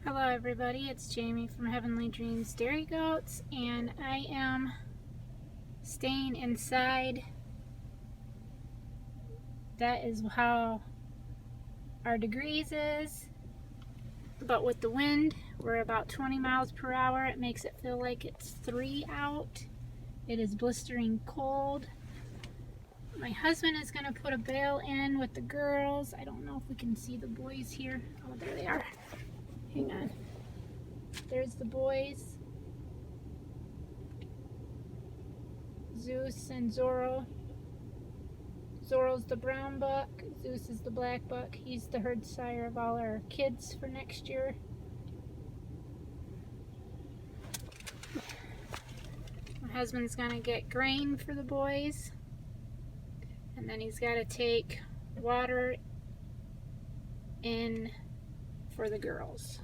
Hello everybody, it's Jamie from Heavenly Dreams Dairy Goats, and I am staying inside. That is how our degrees is, but with the wind, we're about 20 miles per hour. It makes it feel like it's 3 out. It is blistering cold. My husband is going to put a bale in with the girls. I don't know if we can see the boys here. Oh, there they are. Hang on. There's the boys. Zeus and Zorro. Zorro's the brown buck, Zeus is the black buck. He's the herd sire of all our kids for next year. My husband's gonna get grain for the boys, and then he's gotta take water in for the girls.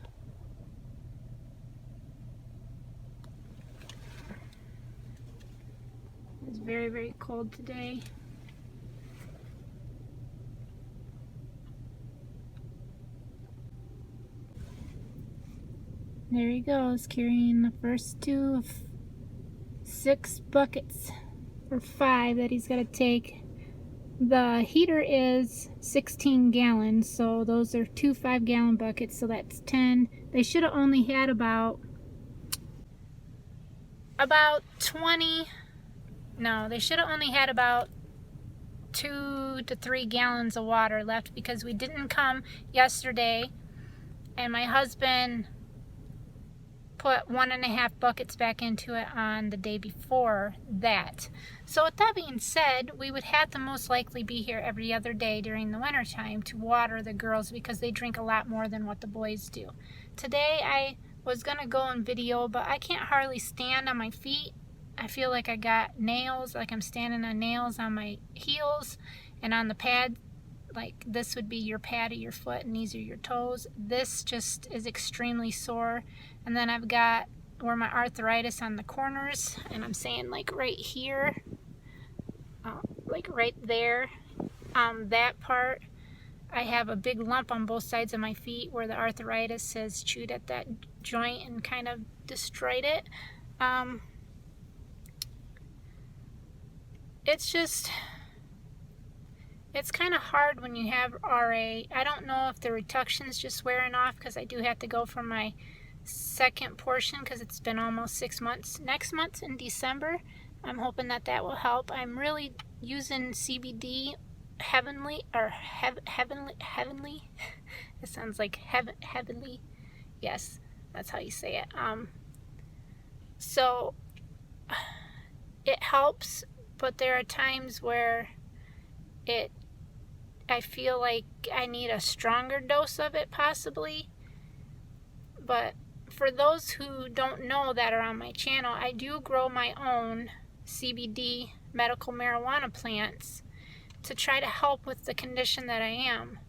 It's very, very cold today. There he goes, carrying the first 2 of 6 buckets, or 5 that he's got to take. The heater is 16 gallons, so those are 2 5-gallon buckets, so that's 10. They should have only had about 20. No, they should have only had about 2 to 3 gallons of water left because we didn't come yesterday, and my husband put 1.5 buckets back into it on the day before that. So with that being said, we would have to most likely be here every other day during the winter time to water the girls because they drink a lot more than what the boys do. Today I was gonna go and video, but I can't hardly stand on my feet. I feel like I got nails, like I'm standing on nails on my heels and on the pad. Like this would be your pad of your foot and these are your toes. This just is extremely sore. And then I've got where my arthritis on the corners, and I'm saying like right here, like right there, that part. I have a big lump on both sides of my feet where the arthritis has chewed at that joint and kind of destroyed it. It's kind of hard when you have RA. I don't know if the reduction's just wearing off because I do have to go for my second portion because it's been almost 6 months. Next month in December, I'm hoping that that will help. I'm really using CBD heavenly. It sounds like heavenly. Yes, that's how you say it. So it helps, but there are times where I feel like I need a stronger dose of it possibly. But for those who don't know that are on my channel, I do grow my own CBD medical marijuana plants to try to help with the condition that I am.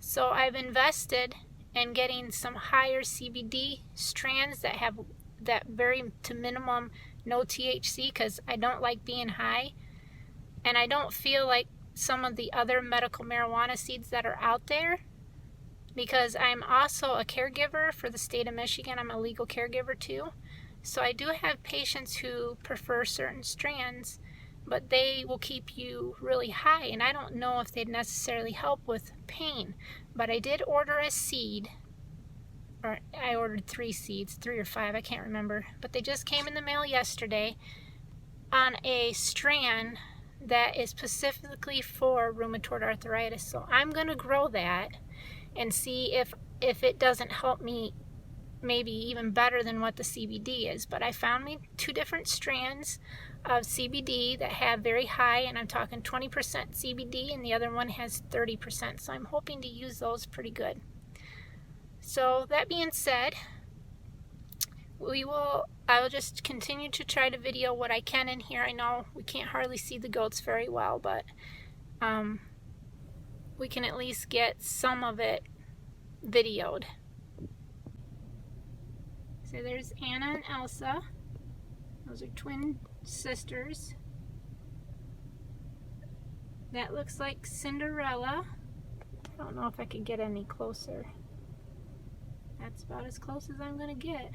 So I've invested in getting some higher CBD strands that have that very to minimum no THC because I don't like being high, and I don't feel like some of the other medical marijuana seeds that are out there, because I'm also a caregiver for the state of Michigan. I'm a legal caregiver too. So I do have patients who prefer certain strands, but they will keep you really high, and I don't know if they'd necessarily help with pain. But I did order a seed, or I ordered 3 seeds, 3 or 5, I can't remember, but they just came in the mail yesterday on a strand that is specifically for rheumatoid arthritis. So I'm going to grow that and see if it doesn't help me maybe even better than what the CBD is. But I found me 2 different strands of CBD that have very high, and I'm talking 20% CBD, and the other one has 30%. So I'm hoping to use those pretty good. So that being said, I'll just continue to try to video what I can in here. I know we can't hardly see the goats very well, but we can at least get some of it videoed. So there's Anna and Elsa. Those are twin sisters. That looks like Cinderella. I don't know if I could get any closer. That's about as close as I'm gonna get.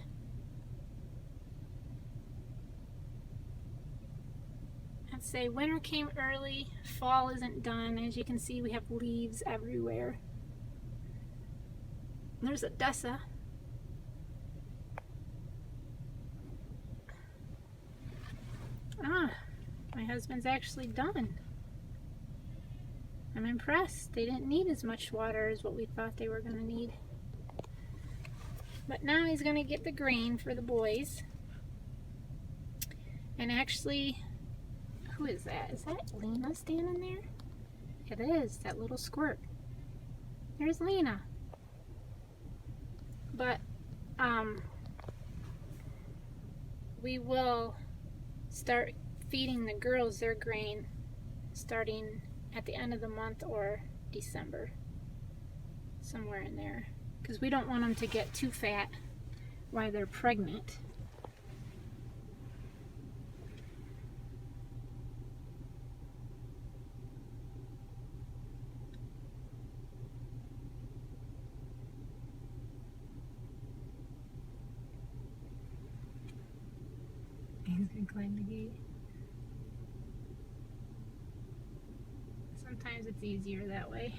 I'd say winter came early, fall isn't done. As you can see, we have leaves everywhere. There's a Dessa. Ah, my husband's actually done. I'm impressed. They didn't need as much water as what we thought they were going to need. But now he's going to get the grain for the boys. And actually, who is that? Is that Lena standing there? It is, that little squirt. There's Lena. But, we will start feeding the girls their grain starting at the end of the month or December, somewhere in there, because we don't want them to get too fat while they're pregnant. He's gonna climb the gate. Sometimes it's easier that way.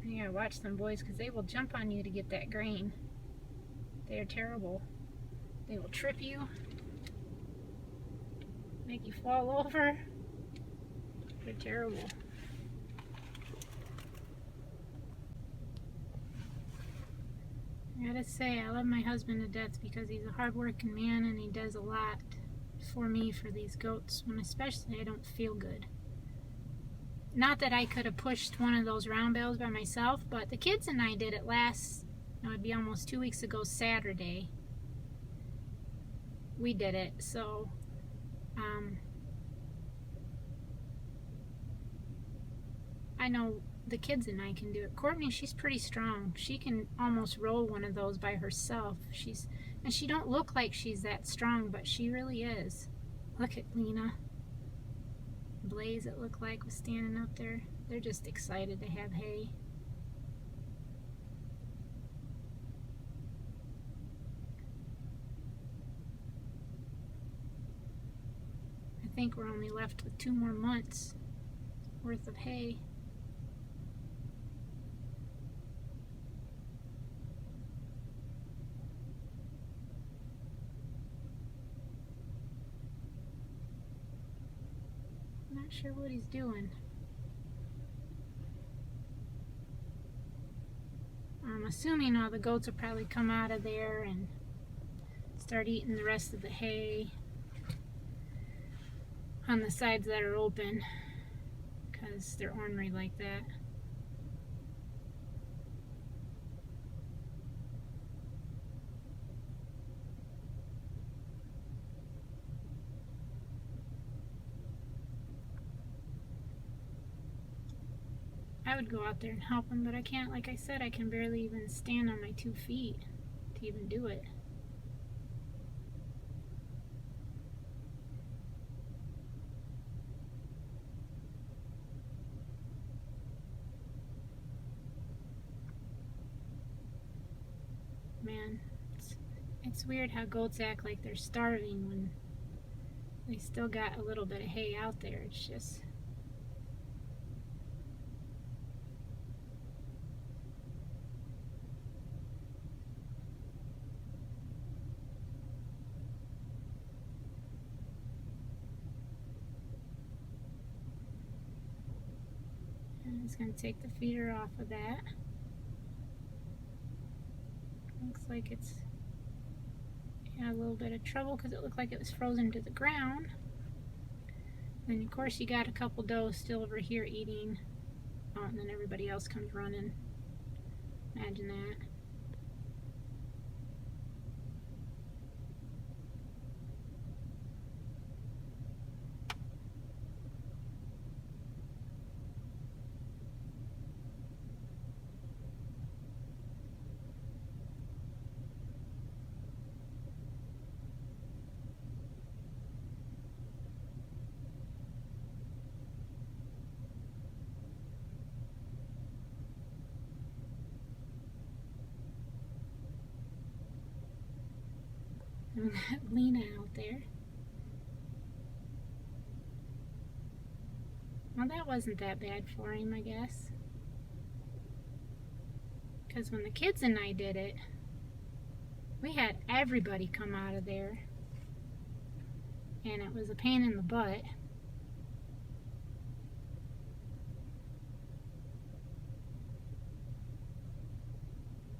You gotta watch them boys, because they will jump on you to get that grain. They are terrible. They will trip you, make you fall over. They're terrible. I gotta say, I love my husband to death because he's a hard-working man and he does a lot for me for these goats, when especially I don't feel good. Not that I could have pushed one of those round bales by myself, but the kids and I did it it'd be almost 2 weeks ago Saturday. We did it, so I know the kids and I can do it. Courtney, she's pretty strong. She can almost roll one of those by herself. And she don't look like she's that strong, but she really is. Look at Lena. Blaze, it looked like, was standing up there. They're just excited to have hay. I think we're only left with 2 more months worth of hay. Not sure what he's doing. I'm assuming all the goats will probably come out of there and start eating the rest of the hay on the sides that are open, because they're ornery like that. I would go out there and help him, but I can't. Like I said, I can barely even stand on my 2 feet to even do it. Man, it's weird how goats act like they're starving when they still got a little bit of hay out there. It's just... I'm just going to take the feeder off of that. Looks like it's had a little bit of trouble because it looked like it was frozen to the ground. And of course you got a couple does still over here eating. Oh, and then everybody else comes running. Imagine that. And Lena out there. Well, that wasn't that bad for him, I guess. Because when the kids and I did it, we had everybody come out of there. And it was a pain in the butt.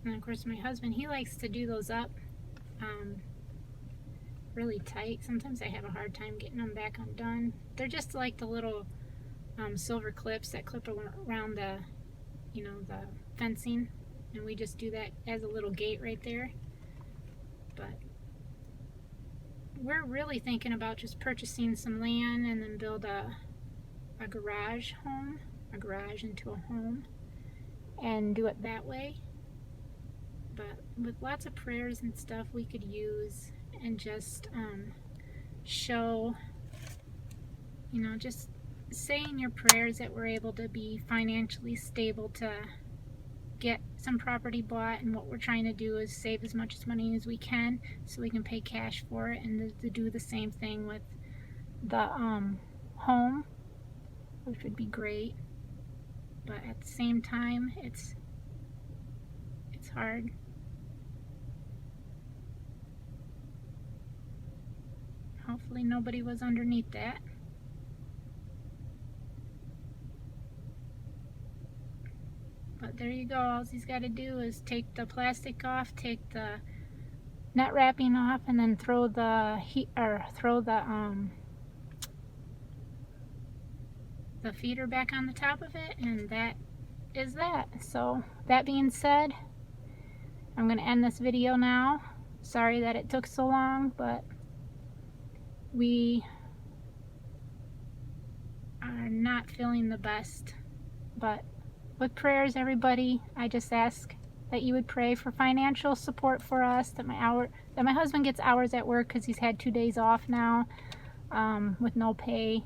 And of course my husband, he likes to do those up really tight. Sometimes I have a hard time getting them back undone. They're just like the little silver clips that clip around the, you know, the fencing. And we just do that as a little gate right there. But we're really thinking about just purchasing some land and then build a garage home, a garage into a home, and do it that way. But with lots of prayers and stuff we could use, and just show, you know, just saying your prayers that we're able to be financially stable to get some property bought. And what we're trying to do is save as much money as we can so we can pay cash for it, and to do the same thing with the home, which would be great. But at the same time, it's hard. Hopefully nobody was underneath that. But there you go. All he's got to do is take the plastic off, take the net wrapping off, and then throw the the feeder back on the top of it, and that is that. So that being said, I'm going to end this video now. Sorry that it took so long, but we are not feeling the best. But with prayers, everybody, I just ask that you would pray for financial support for us, that my husband gets hours at work because he's had 2 days off now with no pay,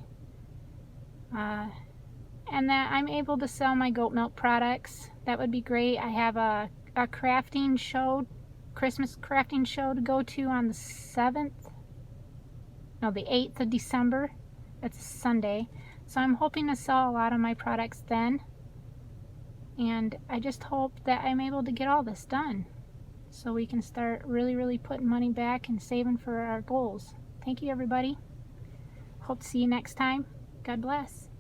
and that I'm able to sell my goat milk products. That would be great. I have a crafting show, Christmas crafting show to go to on the 8th of December. That's a Sunday. So I'm hoping to sell a lot of my products then. And I just hope that I'm able to get all this done so we can start really putting money back and saving for our goals. Thank you, everybody. Hope to see you next time. God bless.